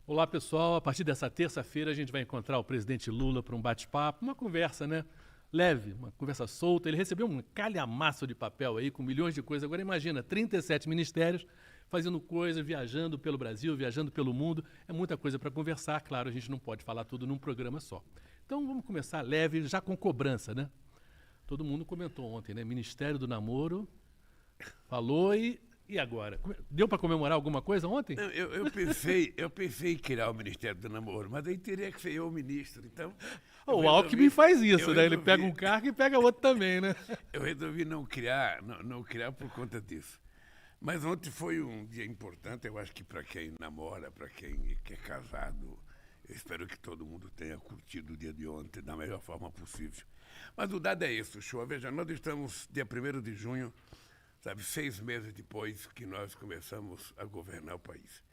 Olá, pessoal. A partir dessa terça-feira a gente vai encontrar o presidente Lula para um bate-papo, uma conversa, né? Leve, uma conversa solta. Ele recebeu um calhamaço de papel aí com milhões de coisas. Agora imagina, 37 ministérios fazendo coisas, viajando pelo Brasil, viajando pelo mundo. É muita coisa para conversar. Claro, a gente não pode falar tudo num programa só. Então vamos começar leve, já com cobrança, né? Todo mundo comentou ontem, né? Ministério do Namoro falou e agora? Deu para comemorar alguma coisa ontem? Não, eu pensei em criar o Ministério do Namoro, mas aí teria que ser eu o ministro, então... O Alckmin faz isso, né? Ele pega um cargo e pega outro também, né? Eu resolvi não criar por conta disso. Mas ontem foi um dia importante, eu acho que para quem namora, para quem é casado, eu espero que todo mundo tenha curtido o dia de ontem da melhor forma possível. Mas o dado é isso, show. Veja, nós estamos dia 1º de junho, sabe, 6 meses depois que nós começamos a governar o país.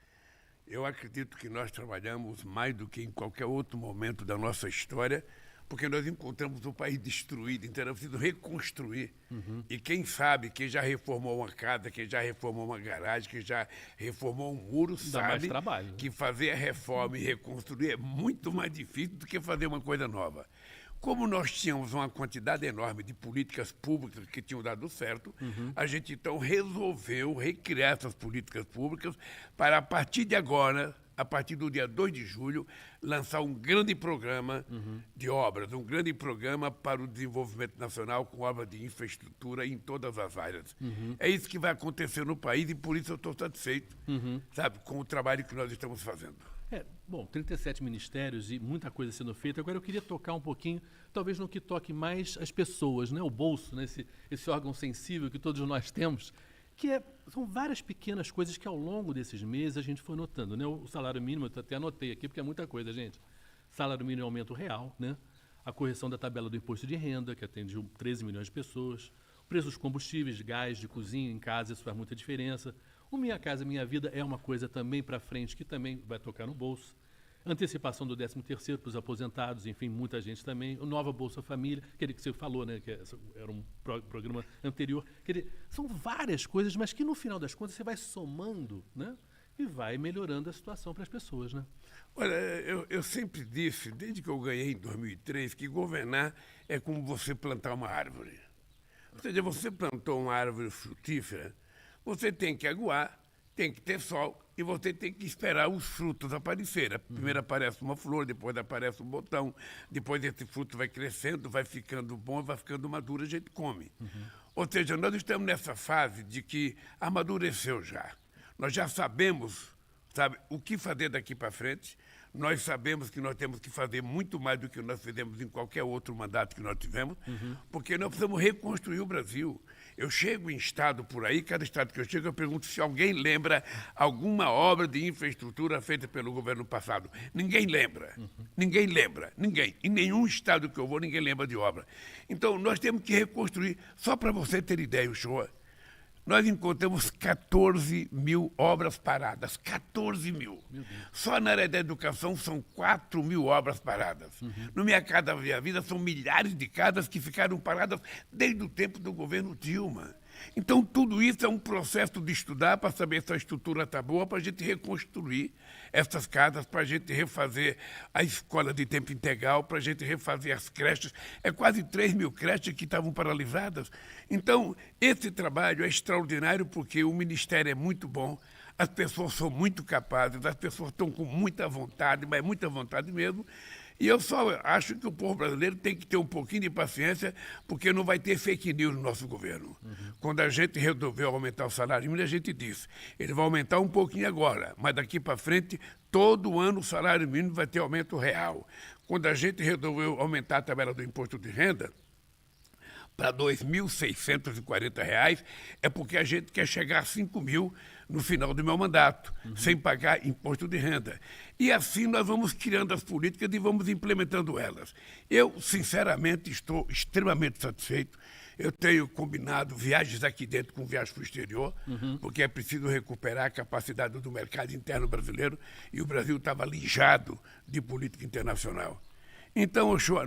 Eu acredito que nós trabalhamos mais do que em qualquer outro momento da nossa história, porque nós encontramos o país destruído, então era preciso reconstruir. E quem sabe, quem já reformou uma casa, quem já reformou uma garagem, quem já reformou um muro, sabe que fazer a reforma e reconstruir é muito mais difícil do que fazer uma coisa nova. Como nós tínhamos uma quantidade enorme de políticas públicas que tinham dado certo, a gente então resolveu recriar essas políticas públicas para, a partir de agora, a partir do dia 2 de julho, lançar um grande programa de obras, um grande programa para o desenvolvimento nacional com obras de infraestrutura em todas as áreas. É isso que vai acontecer no país e por isso eu estou satisfeito, sabe, com o trabalho que nós estamos fazendo. Bom, 37 ministérios e muita coisa sendo feita. Agora eu queria tocar um pouquinho, talvez no que toque mais as pessoas, né? O bolso, né? Esse órgão sensível que todos nós temos, são várias pequenas coisas que ao longo desses meses a gente foi notando, né? O salário mínimo, eu até anotei aqui, porque é muita coisa, gente. Salário mínimo é aumento real, né? A correção da tabela do imposto de renda, que atende 13 milhões de pessoas. O preço dos combustíveis, de gás, de cozinha, em casa, isso faz muita diferença. O Minha Casa Minha Vida é uma coisa também para frente que também vai tocar no bolso. Antecipação do 13º para os aposentados, enfim, muita gente também. O Nova Bolsa Família, aquele que você falou, né, que era um programa anterior. São várias coisas, mas que no final das contas você vai somando, né, e vai melhorando a situação para as pessoas, né? Olha, eu sempre disse, desde que eu ganhei em 2003, que governar é como você plantar uma árvore. Ou seja, você plantou uma árvore frutífera, você tem que aguar, tem que ter sol e você tem que esperar os frutos aparecerem. Primeiro aparece uma flor, depois aparece um botão, depois esse fruto vai crescendo, vai ficando bom, vai ficando maduro, a gente come. Ou seja, nós estamos nessa fase de que amadureceu já. Nós já sabemos, sabe, o que fazer daqui para frente. Nós sabemos que nós temos que fazer muito mais do que nós fizemos em qualquer outro mandato que nós tivemos, porque nós precisamos reconstruir o Brasil. Eu chego em estado por aí, cada estado que eu chego, eu pergunto se alguém lembra alguma obra de infraestrutura feita pelo governo passado. Ninguém lembra. Ninguém lembra. Ninguém. Em nenhum estado que eu vou, ninguém lembra de obra. Então, nós temos que reconstruir. Só para você ter ideia, o show, nós encontramos 14 mil obras paradas. 14 mil. Só na área da educação são 4 mil obras paradas. No Minha Casa Minha Vida são milhares de casas que ficaram paradas desde o tempo do governo Dilma. Então, tudo isso é um processo de estudar para saber se a estrutura está boa, para a gente reconstruir essas casas, para a gente refazer a escola de tempo integral, para a gente refazer as creches. É quase 3 mil creches que estavam paralisadas. Então, esse trabalho é extraordinário porque o Ministério é muito bom, as pessoas são muito capazes, as pessoas estão com muita vontade, mas muita vontade mesmo. E eu só acho que o povo brasileiro tem que ter um pouquinho de paciência, porque não vai ter fake news no nosso governo. Quando a gente resolveu aumentar o salário mínimo, a gente disse, ele vai aumentar um pouquinho agora, mas daqui para frente, todo ano o salário mínimo vai ter aumento real. Quando a gente resolveu aumentar a tabela do imposto de renda para R$ 2.640, é porque a gente quer chegar a 5 mil no final do meu mandato, sem pagar imposto de renda. E assim nós vamos criando as políticas e vamos implementando elas. Eu, sinceramente, estou extremamente satisfeito. Eu tenho combinado viagens aqui dentro com viagens para o exterior, porque é preciso recuperar a capacidade do mercado interno brasileiro e o Brasil estava lijado de política internacional. Então, Ochoa,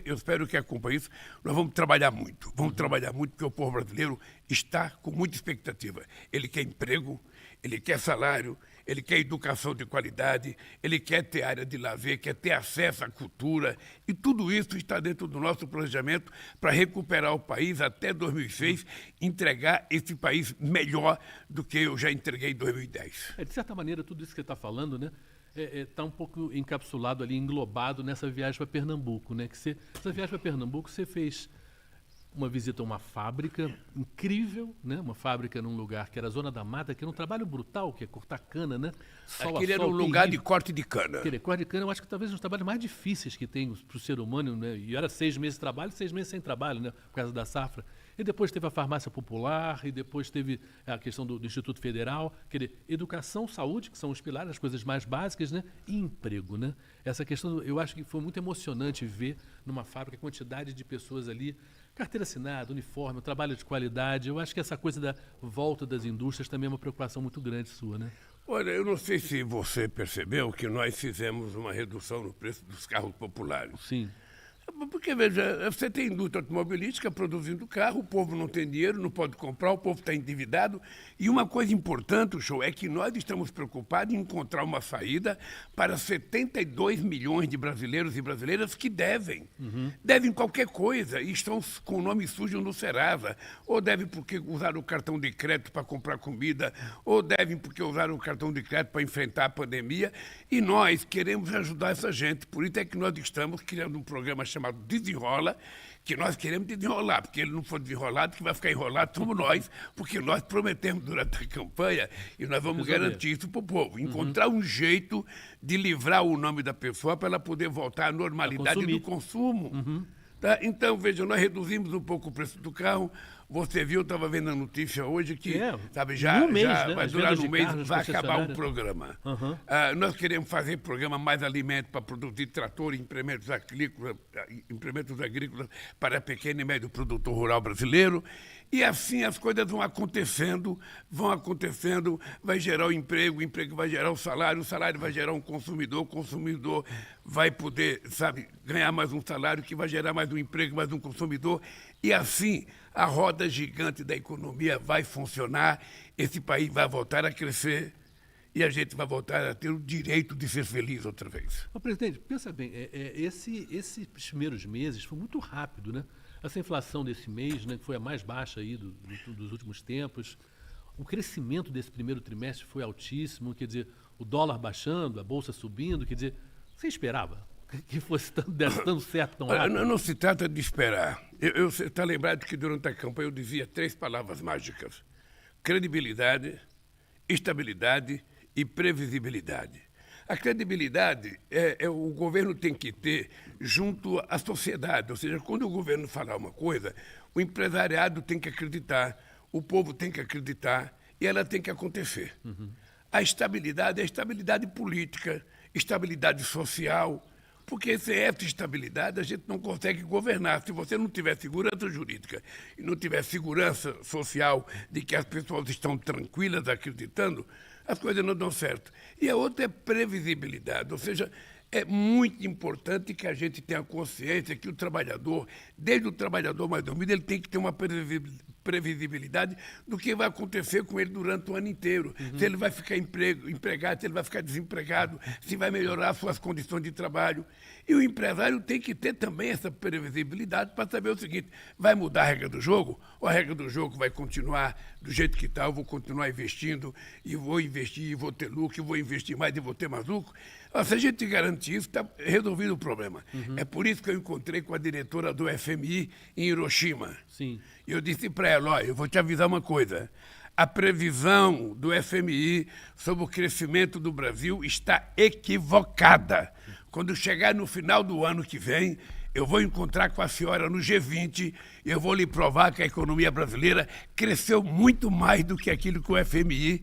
eu espero que acompanhe isso, nós vamos trabalhar muito. Vamos trabalhar muito porque o povo brasileiro está com muita expectativa. Ele quer emprego, ele quer salário, ele quer educação de qualidade, ele quer ter área de lazer, quer ter acesso à cultura, e tudo isso está dentro do nosso planejamento para recuperar o país até 2006, entregar esse país melhor do que eu já entreguei em 2010. De certa maneira, tudo isso que você está falando, né? Está um pouco encapsulado ali, englobado nessa viagem para Pernambuco, né? Essa viagem para Pernambuco você fez uma visita a uma fábrica incrível, né? Uma fábrica num lugar que era a Zona da Mata, que era um trabalho brutal, que é cortar cana, né? Aquele era um lugar de corte de cana. Aquele corte de cana, eu acho que talvez um dos trabalhos mais difíceis que tem para o ser humano, né? E era 6 meses de trabalho, 6 meses sem trabalho, né? Por causa da safra. E depois teve a farmácia popular, e depois teve a questão do Instituto Federal, quer dizer, educação, saúde, que são os pilares, as coisas mais básicas, né? E emprego, né? Essa questão, eu acho que foi muito emocionante ver numa fábrica a quantidade de pessoas ali, carteira assinada, uniforme, trabalho de qualidade. Eu acho que essa coisa da volta das indústrias também é uma preocupação muito grande sua, né? Olha, eu não sei se você percebeu que nós fizemos uma redução no preço dos carros populares. Sim. Porque, veja, você tem indústria automobilística produzindo carro, o povo não tem dinheiro, não pode comprar, o povo está endividado. E uma coisa importante, show, é que nós estamos preocupados em encontrar uma saída para 72 milhões de brasileiros e brasileiras que devem. Devem qualquer coisa e estão com o nome sujo no Serasa. Ou devem porque usaram o cartão de crédito para comprar comida, ou devem porque usaram o cartão de crédito para enfrentar a pandemia. E nós queremos ajudar essa gente. Por isso é que nós estamos criando um programa chamado Desenrola, que nós queremos desenrolar, porque ele não for desenrolado, que vai ficar enrolado somos nós, porque nós prometemos durante a campanha e nós vamos garantir isso para o povo, encontrar um jeito de livrar o nome da pessoa para ela poder voltar à normalidade do consumo. Tá? Então, veja, nós reduzimos um pouco o preço do carro. Você viu, eu estava vendo a notícia hoje que sabe, já né? vai durar um mês, vai acabar o programa. Nós queremos fazer programa Mais Alimento para produzir trator e implementos agrícolas para pequeno e médio produtor rural brasileiro. E assim as coisas vão acontecendo, vai gerar o emprego vai gerar o salário vai gerar um consumidor, o consumidor vai poder, sabe, ganhar mais um salário, que vai gerar mais um emprego, mais um consumidor. E assim a roda gigante da economia vai funcionar, esse país vai voltar a crescer e a gente vai voltar a ter o direito de ser feliz outra vez. Presidente, pensa bem, esses primeiros meses foi muito rápido, né? Essa inflação desse mês, né, que foi a mais baixa aí dos últimos tempos, o crescimento desse primeiro trimestre foi altíssimo, quer dizer, o dólar baixando, a bolsa subindo, quer dizer, você esperava que fosse desse tão certo tão rápido? Não se trata de esperar. Você está lembrado que durante a campanha eu dizia 3 palavras mágicas: credibilidade, estabilidade e previsibilidade. A credibilidade o governo tem que ter junto à sociedade, ou seja, quando o governo falar uma coisa, o empresariado tem que acreditar, o povo tem que acreditar e ela tem que acontecer. A estabilidade é a estabilidade política, estabilidade social, porque sem essa estabilidade a gente não consegue governar. Se você não tiver segurança jurídica e não tiver segurança social de que as pessoas estão tranquilas acreditando, as coisas não dão certo. E a outra é previsibilidade, ou seja, é muito importante que a gente tenha consciência que o trabalhador, desde o trabalhador mais humilde, ele tem que ter uma previsibilidade do que vai acontecer com ele durante o ano inteiro. Se ele vai ficar empregado, se ele vai ficar desempregado, se vai melhorar suas condições de trabalho. E o empresário tem que ter também essa previsibilidade para saber o seguinte: vai mudar a regra do jogo? Ou a regra do jogo vai continuar do jeito que está? Eu vou continuar investindo, e vou investir, e vou ter lucro, e vou investir mais, e vou ter mais lucro. Se a gente garantir isso, está resolvido o problema. É por isso que eu encontrei com a diretora do FMI em Hiroshima. Sim. E eu disse para ela: olha, eu vou te avisar uma coisa. A previsão do FMI sobre o crescimento do Brasil está equivocada. Quando chegar no final do ano que vem, eu vou encontrar com a senhora no G20 e eu vou lhe provar que a economia brasileira cresceu muito mais do que aquilo que o FMI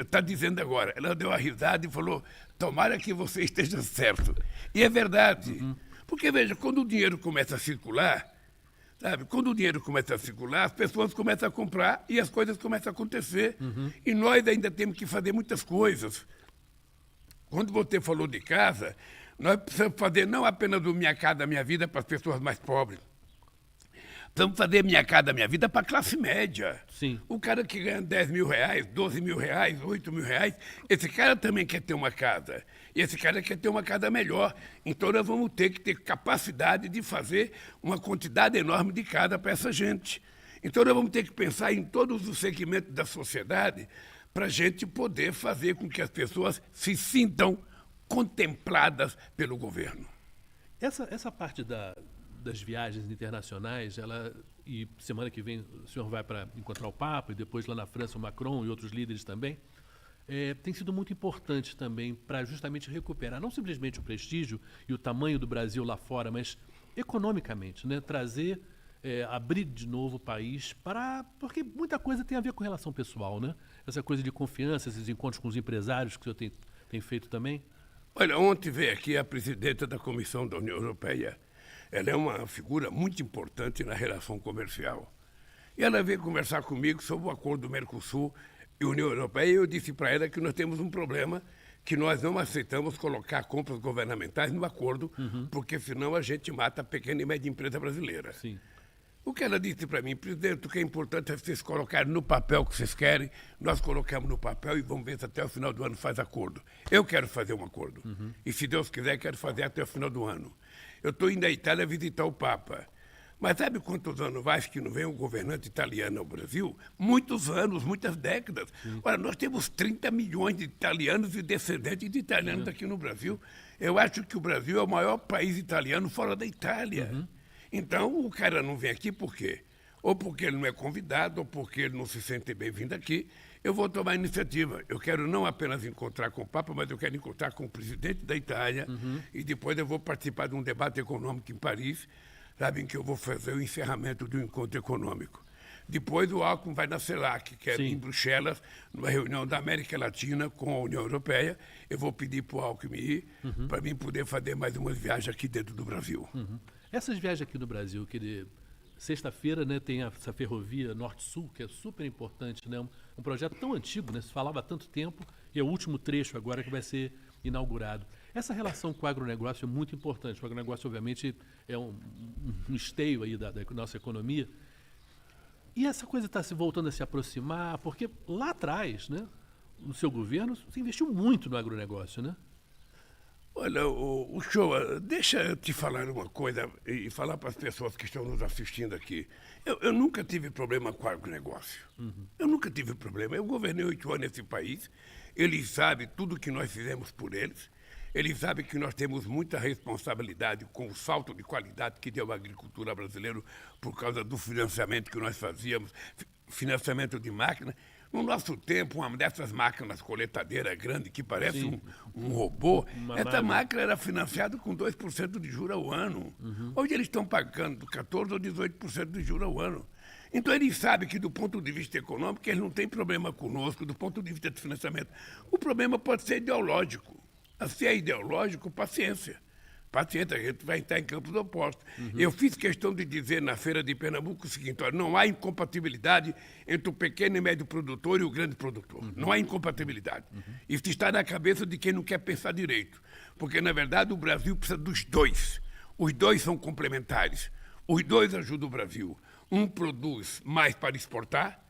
está dizendo agora. Ela deu uma risada e falou: tomara que você esteja certo. E é verdade. Porque, veja, quando o dinheiro começa a circular, sabe? Quando o dinheiro começa a circular, as pessoas começam a comprar e as coisas começam a acontecer. E nós ainda temos que fazer muitas coisas. Quando você falou de casa, nós precisamos fazer não apenas do Minha Casa Minha Vida para as pessoas mais pobres, Precisamos fazer Minha Casa Minha Vida para a classe média. Sim. O cara que ganha 10 mil reais, 12 mil reais, 8 mil reais, esse cara também quer ter uma casa. E esse cara quer ter uma casa melhor. Então nós vamos ter que ter capacidade de fazer uma quantidade enorme de casa para essa gente. Então nós vamos ter que pensar em todos os segmentos da sociedade para a gente poder fazer com que as pessoas se sintam contempladas pelo governo. Essa parte das viagens internacionais, e semana que vem o senhor vai para encontrar o Papa e depois lá na França o Macron e outros líderes também, tem sido muito importante também para justamente recuperar não simplesmente o prestígio e o tamanho do Brasil lá fora, mas economicamente, né? Trazer, abrir de novo o país porque muita coisa tem a ver com relação pessoal, né? Essa coisa de confiança, esses encontros com os empresários que o senhor tem feito também. Olha, ontem veio aqui a presidenta da Comissão da União Europeia. Ela é uma figura muito importante na relação comercial. E ela veio conversar comigo sobre o acordo do Mercosul e União Europeia, e eu disse para ela que nós temos um problema, que nós não aceitamos colocar compras governamentais no acordo, porque senão a gente mata a pequena e média empresa brasileira. Sim. O que ela disse para mim, presidente, o que é importante é vocês colocarem no papel o que vocês querem, nós colocamos no papel e vamos ver se até o final do ano faz acordo. Eu quero fazer um acordo. E se Deus quiser, quero fazer até o final do ano. Eu estou indo à Itália visitar o Papa. Mas sabe quantos anos faz que não vem um governante italiano ao Brasil? Muitos anos, muitas décadas. Olha, nós temos 30 milhões de italianos e descendentes de italianos aqui no Brasil. Eu acho que o Brasil é o maior país italiano fora da Itália. Então, o cara não vem aqui por quê? Ou porque ele não é convidado, ou porque ele não se sente bem-vindo aqui. Eu vou tomar iniciativa. Eu quero não apenas encontrar com o Papa, mas eu quero encontrar com o presidente da Itália. E depois eu vou participar de um debate econômico em Paris. Sabem que eu vou fazer o encerramento do encontro econômico. Depois o Alckmin vai na CELAC, que é em Bruxelas, numa reunião da América Latina com a União Europeia. Eu vou pedir para o Alckmin ir, para mim poder fazer mais umas viagens aqui dentro do Brasil. Essas viagens aqui no Brasil, sexta-feira, né, tem essa ferrovia Norte-Sul, que é super importante, né? Um projeto tão antigo, né? Se falava há tanto tempo, e é o último trecho agora que vai ser inaugurado. Essa relação com o agronegócio é muito importante. O agronegócio, obviamente, é um esteio aí da nossa economia. E essa coisa está se voltando a se aproximar, porque lá atrás, né, no seu governo, se investiu muito no agronegócio, né? Olha, o Shoa, deixa eu te falar uma coisa e falar para as pessoas que estão nos assistindo aqui. Eu nunca tive problema com o agronegócio. Eu nunca tive problema. Eu governei 8 anos nesse país. Eles sabem tudo que nós fizemos por eles. Eles sabem que nós temos muita responsabilidade com o salto de qualidade que deu a agricultura brasileira por causa do financiamento que nós fazíamos, financiamento de máquina. No nosso tempo, uma dessas máquinas coletadeiras grandes, que parece um robô, essa máquina era financiada com 2% de juros ao ano. Hoje eles estão pagando 14% ou 18% de juros ao ano. Então eles sabem que do ponto de vista econômico, eles não têm problema conosco, do ponto de vista de financiamento. O problema pode ser ideológico. Se é ideológico, paciência. Paciência, a gente vai estar em campos opostos. Eu fiz questão de dizer na Feira de Pernambuco o seguinte: olha, não há incompatibilidade entre o pequeno e médio produtor e o grande produtor. Não há incompatibilidade. Isso está na cabeça de quem não quer pensar direito. Porque, na verdade, o Brasil precisa dos dois. Os dois são complementares. Os dois ajudam o Brasil. Um produz mais para exportar,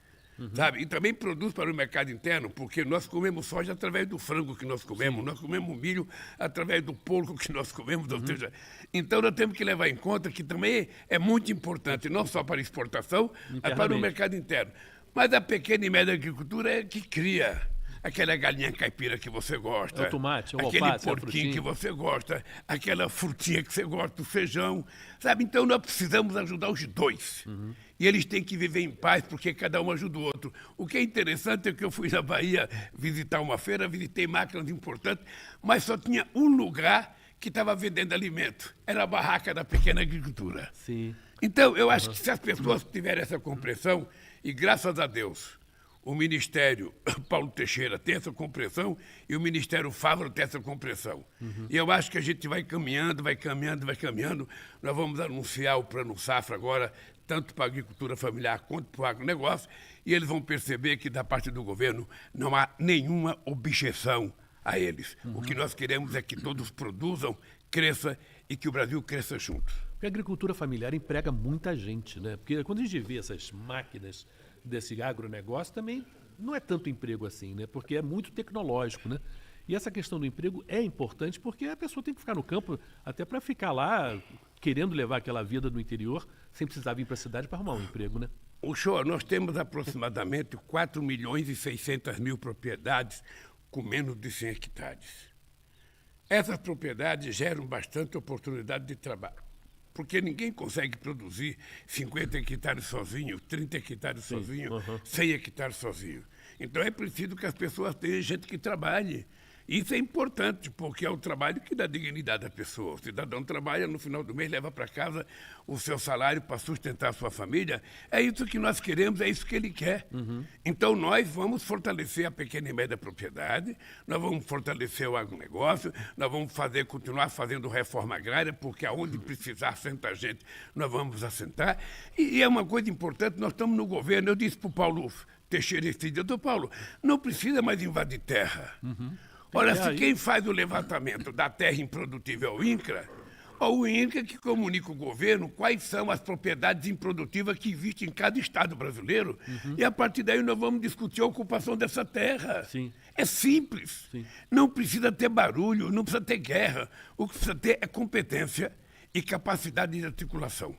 sabe? E também produz para o mercado interno, porque nós comemos soja através do frango que nós comemos, nós comemos milho através do porco que nós comemos, ou seja, então nós temos que levar em conta que também é muito importante, não só para exportação, mas para o mercado interno. Mas a pequena e média agricultura é que cria aquela galinha caipira que você gosta, o tomate, o aquele alface, porquinho que você gosta, aquela frutinha que você gosta, o feijão, sabe? Então nós precisamos ajudar os dois. E eles têm que viver em paz, porque cada um ajuda o outro. O que é interessante é que eu fui na Bahia visitar uma feira, visitei máquinas importantes, mas só tinha um lugar que estava vendendo alimento. Era a barraca da pequena agricultura. Sim. Então, eu acho que se as pessoas tiverem essa compreensão, e graças a Deus, o Ministério Paulo Teixeira tem essa compreensão e o Ministério Fávaro tem essa compreensão. E eu acho que a gente vai caminhando, vai caminhando, vai caminhando. Nós vamos anunciar o Plano Safra agora, tanto para a agricultura familiar quanto para o agronegócio, e eles vão perceber que da parte do governo não há nenhuma objeção a eles. O que nós queremos é que todos produzam, cresçam e que o Brasil cresça junto. Porque a agricultura familiar emprega muita gente, né? Porque quando a gente vê essas máquinas desse agronegócio, também não é tanto emprego assim, né? Porque é muito tecnológico, né? E essa questão do emprego é importante porque a pessoa tem que ficar no campo até para ficar lá querendo levar aquela vida do interior sem precisar vir para a cidade para arrumar um emprego, né? O senhor, nós temos aproximadamente 4.600.000 propriedades com menos de 100 hectares. Essas propriedades geram bastante oportunidade de trabalho, porque ninguém consegue produzir 50 hectares sozinho, 30 hectares sozinho, 100 hectares sozinho. Então é preciso que as pessoas tenham gente que trabalhe. Isso é importante, porque é o trabalho que dá dignidade à pessoa. O cidadão trabalha, no final do mês leva para casa o seu salário para sustentar a sua família. É isso que nós queremos, é isso que ele quer. Então nós vamos fortalecer a pequena e média propriedade, nós vamos fortalecer o agronegócio, nós vamos continuar fazendo reforma agrária, porque aonde precisar assentar gente, nós vamos assentar. E é uma coisa importante, nós estamos no governo, eu disse para o Paulo Teixeira esse dia, doutor Paulo, não precisa mais invadir terra. Olha, se quem faz o levantamento da terra improdutível é o INCRA, o INCRA que comunica o governo quais são as propriedades improdutivas que existem em cada estado brasileiro, e a partir daí nós vamos discutir a ocupação dessa terra. Sim. É simples. Sim. Não precisa ter barulho, não precisa ter guerra. O que precisa ter é competência e capacidade de articulação.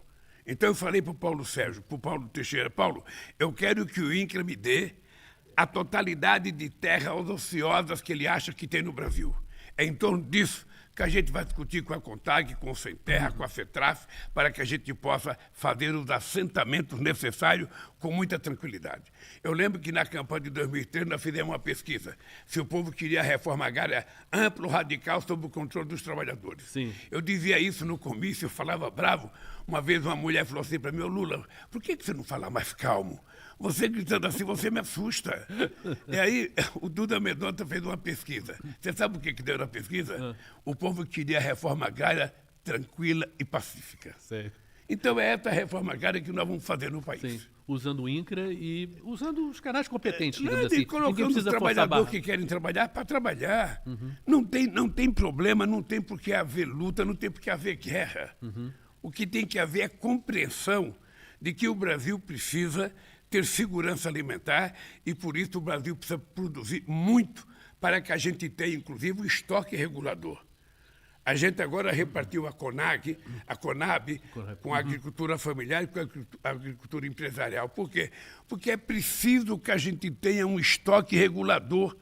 Então eu falei para o Paulo Sérgio, para o Paulo Teixeira, Paulo, eu quero que o INCRA me dê a totalidade de terras ociosas que ele acha que tem no Brasil. É em torno disso que a gente vai discutir com a CONTAG, com o Sem Terra, com a FETRAF, para que a gente possa fazer os assentamentos necessários com muita tranquilidade. Eu lembro que na campanha de 2003 nós fizemos uma pesquisa se o povo queria a reforma agrária ampla, radical, sob o controle dos trabalhadores. Sim. Eu dizia isso no comício, eu falava bravo. Uma vez uma mulher falou assim para mim, Lula, por que você não fala mais calmo? Você gritando assim, você me assusta. E aí, o Duda Mendonça fez uma pesquisa. Você sabe o que deu na pesquisa? O povo queria a reforma agrária tranquila e pacífica. Sei. Então é essa reforma agrária que nós vamos fazer no país. Sim. Usando o INCRA e usando os canais competentes, digamos Não, assim. e colocando os trabalhadores que querem trabalhar para trabalhar. Não tem problema, não tem por que haver luta, não tem por que haver guerra. O que tem que haver é compreensão de que o Brasil precisa ter segurança alimentar e, por isso, o Brasil precisa produzir muito para que a gente tenha, inclusive, um estoque regulador. A gente agora repartiu a CONAB com a agricultura familiar e com a agricultura empresarial. Por quê? Porque é preciso que a gente tenha um estoque regulador.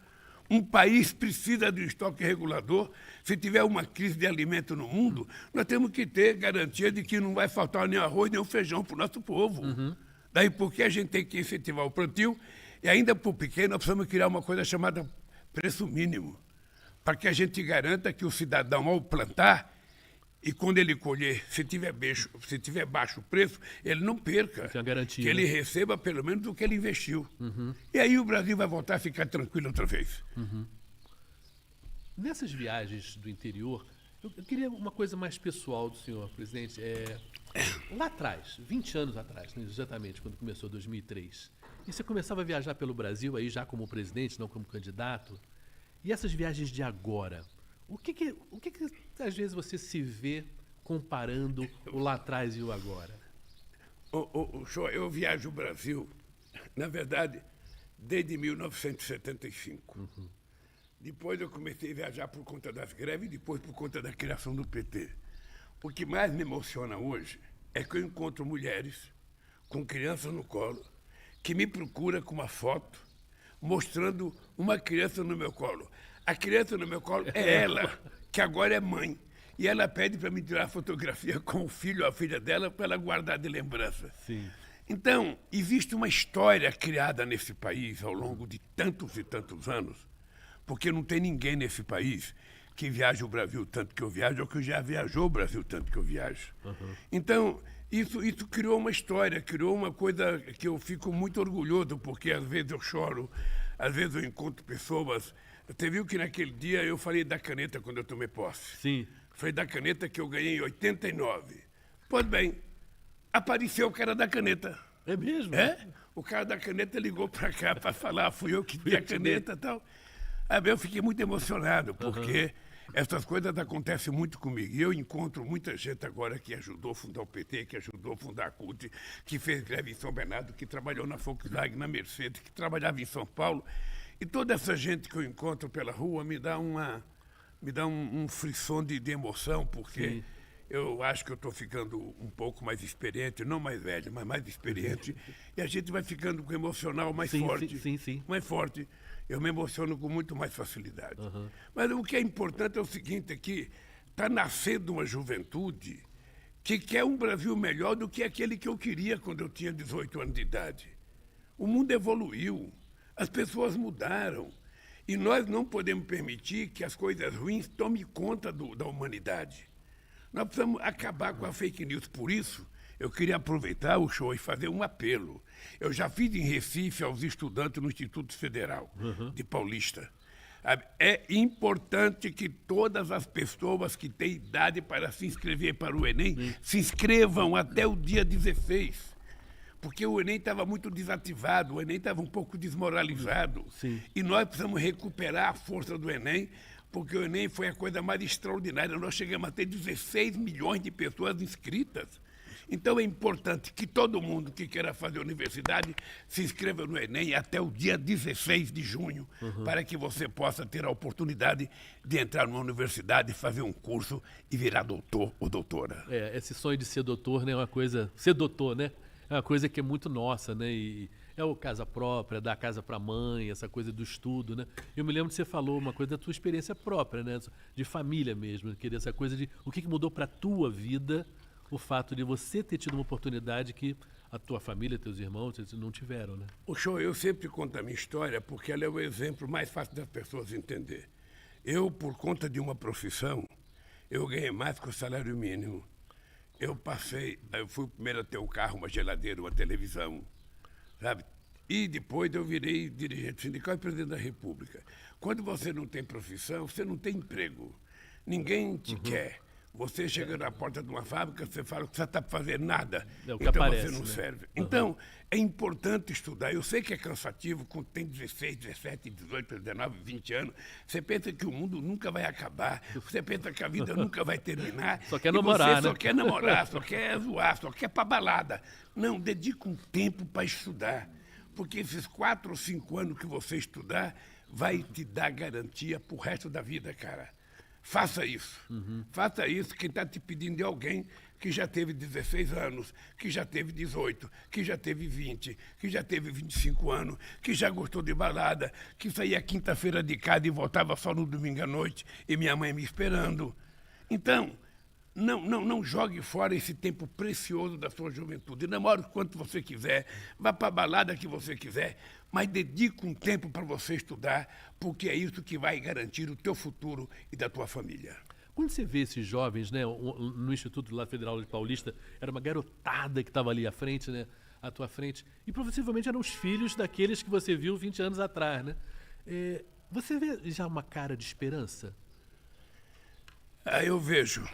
Um país precisa de um estoque regulador. Se tiver uma crise de alimento no mundo, nós temos que ter garantia de que não vai faltar nem arroz nem feijão para o nosso povo. Daí porque a gente tem que incentivar o plantio e ainda para o pequeno nós precisamos criar uma coisa chamada preço mínimo, para que a gente garanta que o cidadão, ao plantar, e quando ele colher, se tiver baixo o preço, ele não perca. Tem a garantia, que ele receba pelo menos o que ele investiu. E aí o Brasil vai voltar a ficar tranquilo outra vez. Nessas viagens do interior, eu queria uma coisa mais pessoal do senhor, presidente. Lá atrás, 20 anos atrás, né, exatamente, quando começou 2003, e você começava a viajar pelo Brasil, aí já como presidente, não como candidato, e essas viagens de agora, o que às vezes você se vê comparando o lá atrás e o agora? Eu viajo o Brasil, na verdade, desde 1975. Depois eu comecei a viajar por conta das greves e depois por conta da criação do PT. O que mais me emociona hoje é que eu encontro mulheres com crianças no colo que me procuram com uma foto mostrando uma criança no meu colo. A criança no meu colo é ela, que agora é mãe. E ela pede para me tirar fotografia com o filho ou a filha dela para ela guardar de lembrança. Sim. Então, existe uma história criada nesse país ao longo de tantos e tantos anos, porque não tem ninguém nesse país que viaja o Brasil tanto que eu viajo ou que já viajou o Brasil tanto que eu viajo. Então, isso criou uma história, criou uma coisa que eu fico muito orgulhoso, porque às vezes eu choro, às vezes eu encontro pessoas. Você viu que naquele dia eu falei da caneta quando eu tomei posse? Sim. Foi da caneta que eu ganhei em 89. Pois bem, apareceu o cara da caneta. É mesmo? O cara da caneta ligou para cá para falar, fui eu que dei a caneta e tal. Aí eu fiquei muito emocionado, porque Essas coisas acontecem muito comigo. E eu encontro muita gente agora que ajudou a fundar o PT, que ajudou a fundar a CUT, que fez greve em São Bernardo, que trabalhou na Volkswagen, na Mercedes, que trabalhava em São Paulo. E toda essa gente que eu encontro pela rua me dá um frisson de emoção, porque Sim. eu acho que eu estou ficando um pouco mais experiente, não mais velho, mas mais experiente, e a gente vai ficando com o emocional mais forte. Sim. Mais forte. Eu me emociono com muito mais facilidade. Mas o que é importante é o seguinte, é que está nascendo uma juventude que quer um Brasil melhor do que aquele que eu queria quando eu tinha 18 anos de idade. O mundo evoluiu, as pessoas mudaram, e nós não podemos permitir que as coisas ruins tomem conta da humanidade. Nós precisamos acabar com a fake news. Por isso, eu queria aproveitar o show e fazer um apelo. Eu já fiz em Recife aos estudantes no Instituto Federal de Paulista. É importante que todas as pessoas que têm idade para se inscrever para o Enem se inscrevam até o dia 16. Porque o Enem estava muito desativado, o Enem estava um pouco desmoralizado. Sim. E nós precisamos recuperar a força do Enem, porque o Enem foi a coisa mais extraordinária. Nós chegamos a ter 16 milhões de pessoas inscritas. Então é importante que todo mundo que queira fazer universidade se inscreva no Enem até o dia 16 de junho, para que você possa ter a oportunidade de entrar numa universidade, fazer um curso e virar doutor ou doutora. Esse sonho de ser doutor, né, é uma coisa... Ser doutor, né? É uma coisa que é muito nossa, né? E é o casa própria, dar casa para a mãe, essa coisa do estudo, né? Eu me lembro que você falou uma coisa da tua experiência própria, né? De família mesmo, querer essa coisa de o que mudou para a tua vida o fato de você ter tido uma oportunidade que a tua família, teus irmãos, não tiveram, né? O show, eu sempre conto a minha história porque ela é o exemplo mais fácil das pessoas entender. Eu, por conta de uma profissão, eu ganhei mais que o salário mínimo. Eu fui o primeiro a ter um carro, uma geladeira, uma televisão, sabe? E depois eu virei dirigente sindical e presidente da República. Quando você não tem profissão, você não tem emprego. Ninguém te quer. Você chega na porta de uma fábrica, você fala que você está para fazer nada, É o que então aparece, você não né? serve. Então, é importante estudar. Eu sei que é cansativo, quando tem 16, 17, 18, 19, 20 anos, você pensa que o mundo nunca vai acabar, você pensa que a vida nunca vai terminar. Só quer e namorar, você né? só quer namorar, só quer zoar, só quer para balada. Não, dedica um tempo para estudar, porque esses 4 ou 5 anos que você estudar vai te dar garantia para o resto da vida, cara. Faça isso. Faça isso. Quem está te pedindo é alguém que já teve 16 anos, que já teve 18, que já teve 20, que já teve 25 anos, que já gostou de balada, que saía quinta-feira de casa e voltava só no domingo à noite e minha mãe me esperando. Então, não jogue fora esse tempo precioso da sua juventude. Namore o quanto você quiser, vá para a balada que você quiser, mas dedique um tempo para você estudar, porque é isso que vai garantir o teu futuro e da tua família. Quando você vê esses jovens, né, no Instituto lá Federal de Paulista, era uma garotada que estava ali à frente, né, à tua frente, e possivelmente eram os filhos daqueles que você viu 20 anos atrás, né? Você vê já uma cara de esperança? Eu vejo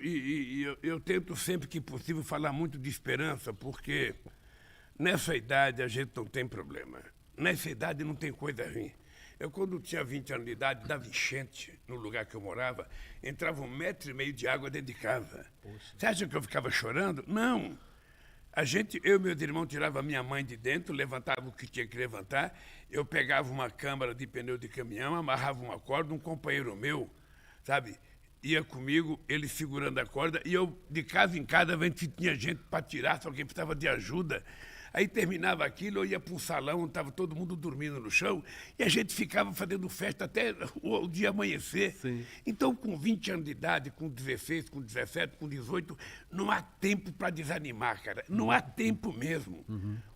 e eu tento sempre que possível falar muito de esperança, porque nessa idade a gente não tem problema. Nessa idade não tem coisa ruim. Eu, quando tinha 20 anos de idade, dava enchente no lugar que eu morava, entrava 1,5 metro de água dentro de casa. Poxa. Você acha que eu ficava chorando? Não. Eu e meus irmãos tirava a minha mãe de dentro, levantava o que tinha que levantar, eu pegava uma câmara de pneu de caminhão, amarrava uma corda, um companheiro meu, sabe, ia comigo, ele segurando a corda, e eu, de casa em casa, vendo se tinha gente para tirar, só que precisava de ajuda. Aí terminava aquilo, eu ia para um salão onde estava todo mundo dormindo no chão, e a gente ficava fazendo festa até o dia amanhecer. Sim. Então, com 20 anos de idade, com 16, com 17, com 18, não há tempo para desanimar, cara. Não há tempo mesmo.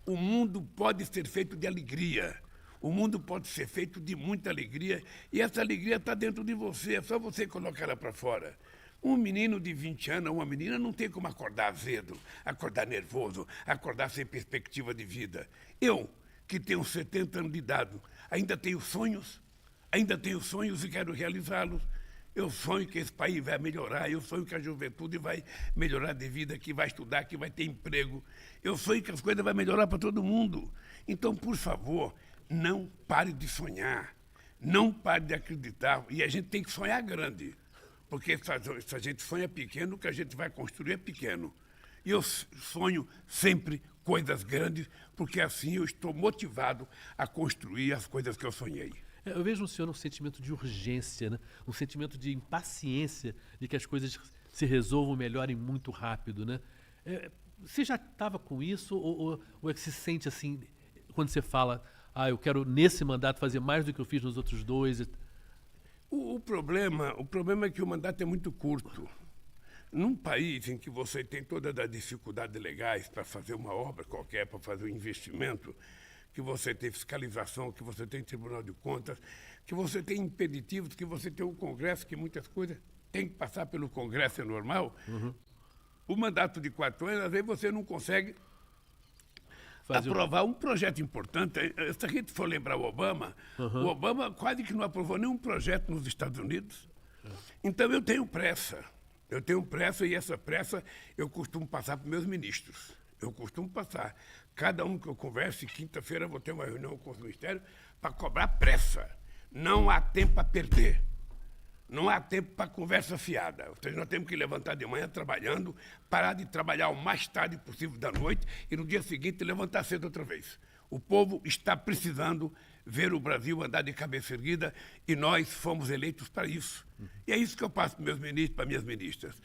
O mundo pode ser feito de alegria. O mundo pode ser feito de muita alegria, e essa alegria está dentro de você, é só você colocar ela para fora. Um menino de 20 anos, uma menina, não tem como acordar azedo, acordar nervoso, acordar sem perspectiva de vida. Eu, que tenho 70 anos de idade, ainda tenho sonhos e quero realizá-los. Eu sonho que esse país vai melhorar, eu sonho que a juventude vai melhorar de vida, que vai estudar, que vai ter emprego. Eu sonho que as coisas vão melhorar para todo mundo. Então, por favor, não pare de sonhar. Não pare de acreditar. E a gente tem que sonhar grande. Porque se a gente sonha pequeno, o que a gente vai construir é pequeno. E eu sonho sempre coisas grandes, porque assim eu estou motivado a construir as coisas que eu sonhei. Eu vejo no senhor um sentimento de urgência, né? Um sentimento de impaciência de que as coisas se resolvam, melhorem muito rápido, né? Você já estava com isso ou é que se sente assim, quando você fala, eu quero nesse mandato fazer mais do que eu fiz nos outros dois? O problema é que o mandato é muito curto. Num país em que você tem todas as dificuldades legais para fazer uma obra qualquer, para fazer um investimento, que você tem fiscalização, que você tem Tribunal de Contas, que você tem impeditivos, que você tem um Congresso, que muitas coisas têm que passar pelo Congresso, é normal. O mandato de 4 anos, às vezes você não consegue aprovar um projeto importante. Se a gente for lembrar o Obama quase que não aprovou nenhum projeto nos Estados Unidos. Então eu tenho pressa. E essa pressa eu costumo passar para meus ministros. Eu costumo passar. Cada um que eu converso, quinta-feira eu vou ter uma reunião com os ministérios para cobrar pressa. Não há tempo a perder. Não há tempo para conversa fiada. Ou seja, nós temos que levantar de manhã trabalhando, parar de trabalhar o mais tarde possível da noite e no dia seguinte levantar cedo outra vez. O povo está precisando ver o Brasil andar de cabeça erguida e nós fomos eleitos para isso. E é isso que eu passo para meus ministros, para minhas ministras.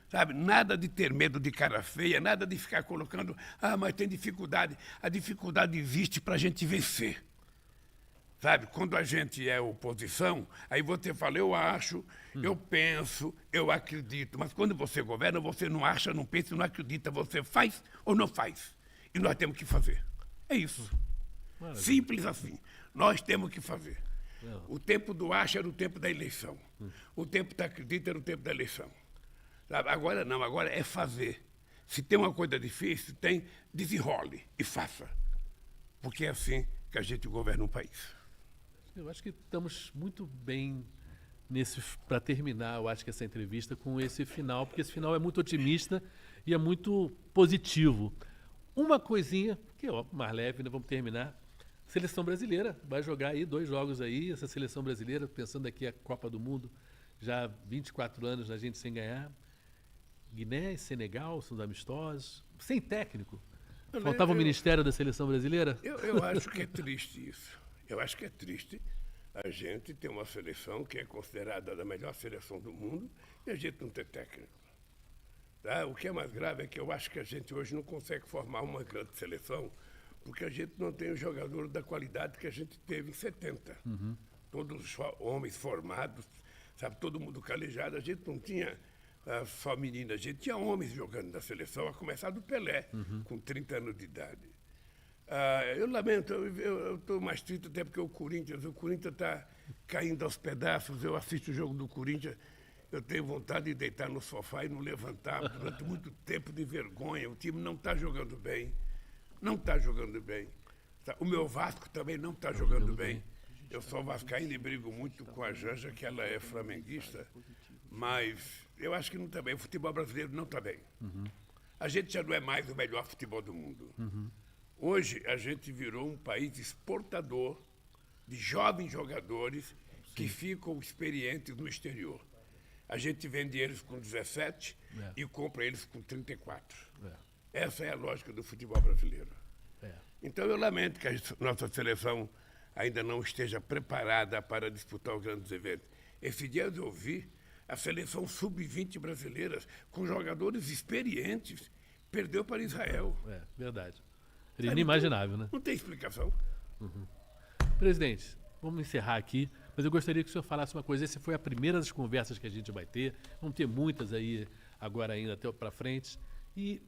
Sabe, nada de ter medo de cara feia, nada de ficar colocando, mas tem dificuldade. A dificuldade existe para a gente vencer. Sabe, quando a gente é oposição, aí você fala, eu acho, eu penso, eu acredito. Mas quando você governa, você não acha, não pensa, não acredita. Você faz ou não faz. E nós temos que fazer. É isso. Maravilha. Simples assim. Nós temos que fazer. O tempo do acha era o tempo da eleição. O tempo da acredita era o tempo da eleição. Sabe? Agora não, agora é fazer. Se tem uma coisa difícil, desenrole e faça. Porque é assim que a gente governa um país. Eu acho que estamos muito bem para terminar, eu acho que essa entrevista com esse final, porque esse final é muito otimista e é muito positivo. Uma coisinha, que é mais leve, né? Vamos terminar. Seleção brasileira, vai jogar aí 2 jogos aí, essa seleção brasileira, pensando aqui a Copa do Mundo, já 24 anos a gente sem ganhar. Guiné e Senegal são os amistosos, sem técnico. Faltava o Ministério da Seleção Brasileira? Eu acho que é triste isso. Eu acho que é triste a gente ter uma seleção que é considerada a melhor seleção do mundo e a gente não ter técnico. Tá? O que é mais grave é que eu acho que a gente hoje não consegue formar uma grande seleção porque a gente não tem o jogador da qualidade que a gente teve em 70. Todos homens formados, sabe, todo mundo calejado. A gente não tinha só meninas, a gente tinha homens jogando na seleção, a começar do Pelé, com 30 anos de idade. Eu lamento, eu estou mais triste até porque o Corinthians está caindo aos pedaços. Eu assisto o jogo do Corinthians, eu tenho vontade de deitar no sofá e não levantar durante muito tempo de vergonha. O time não está jogando bem, não está jogando bem. O meu Vasco também não está jogando bem. Eu sou vascaíno e brigo muito com a Janja, que ela é flamenguista, mas eu acho que não está bem. O futebol brasileiro não está bem. A gente já não é mais o melhor futebol do mundo. Hoje, a gente virou um país exportador de jovens jogadores que ficam experientes no exterior. A gente vende eles com 17 e compra eles com 34. Essa é a lógica do futebol brasileiro. Então, eu lamento que a nossa seleção ainda não esteja preparada para disputar os grandes eventos. Esse dia eu ouvi a seleção sub-20 brasileira, com jogadores experientes, perdeu para Israel. Verdade. Seria inimaginável, né? Não tem explicação. Presidente, vamos encerrar aqui, mas eu gostaria que o senhor falasse uma coisa. Essa foi a primeira das conversas que a gente vai ter. Vamos ter muitas aí agora ainda até para frente. E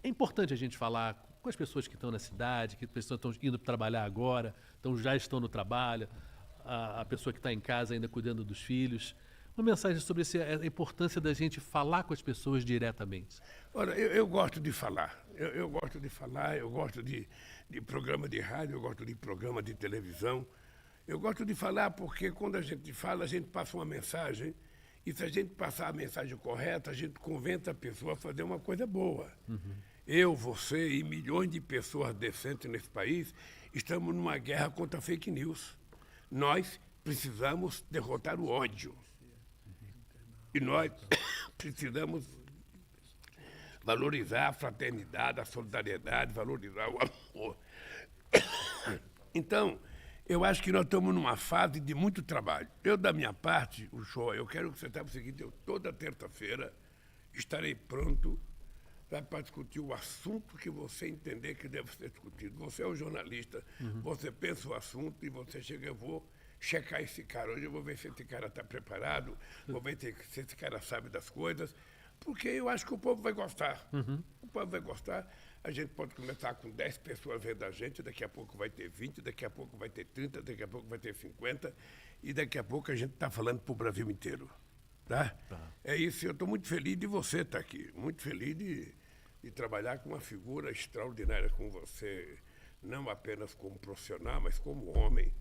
é importante a gente falar com as pessoas que estão na cidade, que as pessoas estão indo trabalhar agora, já estão no trabalho, a pessoa que está em casa ainda cuidando dos filhos. Uma mensagem sobre a importância da gente falar com as pessoas diretamente. Olha, eu gosto de falar. Eu gosto de falar, eu gosto de programa de rádio, eu gosto de programa de televisão. Eu gosto de falar porque quando a gente fala, a gente passa uma mensagem e se a gente passar a mensagem correta, a gente convence a pessoa a fazer uma coisa boa. Eu, você e milhões de pessoas decentes nesse país estamos numa guerra contra fake news. Nós precisamos derrotar o ódio. E nós precisamos valorizar a fraternidade, a solidariedade, valorizar o amor. Então, eu acho que nós estamos numa fase de muito trabalho. Eu, da minha parte, o show, eu quero que você saiba o seguinte, eu toda terça-feira estarei pronto para discutir o assunto que você entender que deve ser discutido. Você é um jornalista, você pensa o assunto e você chega, eu vou checar esse cara. Hoje eu vou ver se esse cara está preparado, vou ver se esse cara sabe das coisas, porque eu acho que o povo vai gostar. O povo vai gostar. A gente pode começar com 10 pessoas vendo a gente, daqui a pouco vai ter 20, daqui a pouco vai ter 30, daqui a pouco vai ter 50, e daqui a pouco a gente está falando para o Brasil inteiro. Tá? É isso, eu estou muito feliz de você estar aqui, muito feliz de trabalhar com uma figura extraordinária como você, não apenas como profissional, mas como homem,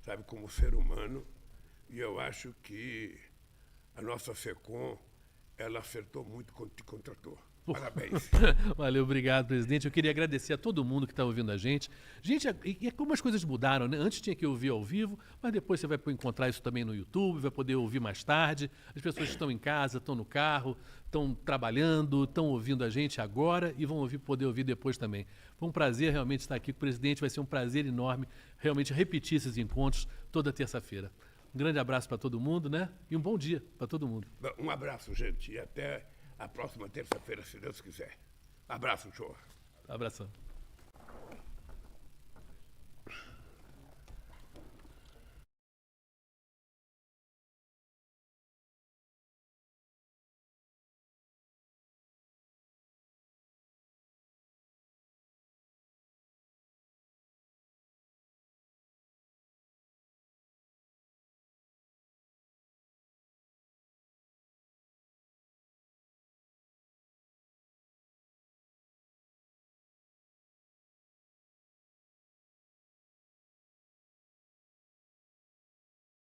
sabe, como ser humano. E eu acho que a nossa FECOM, ela acertou muito quando te contratou. Parabéns. Valeu, obrigado, presidente. Eu queria agradecer a todo mundo que está ouvindo a gente. Gente, e é como as coisas mudaram, né? Antes tinha que ouvir ao vivo, mas depois você vai encontrar isso também no YouTube, vai poder ouvir mais tarde. As pessoas estão em casa, estão no carro, estão trabalhando, estão ouvindo a gente agora e vão poder ouvir depois também. Foi um prazer realmente estar aqui com o presidente, vai ser um prazer enorme realmente repetir esses encontros toda terça-feira. Um grande abraço para todo mundo, né? E um bom dia para todo mundo. Um abraço, gente, e até a próxima terça-feira, se Deus quiser. Abraço, show. Abração.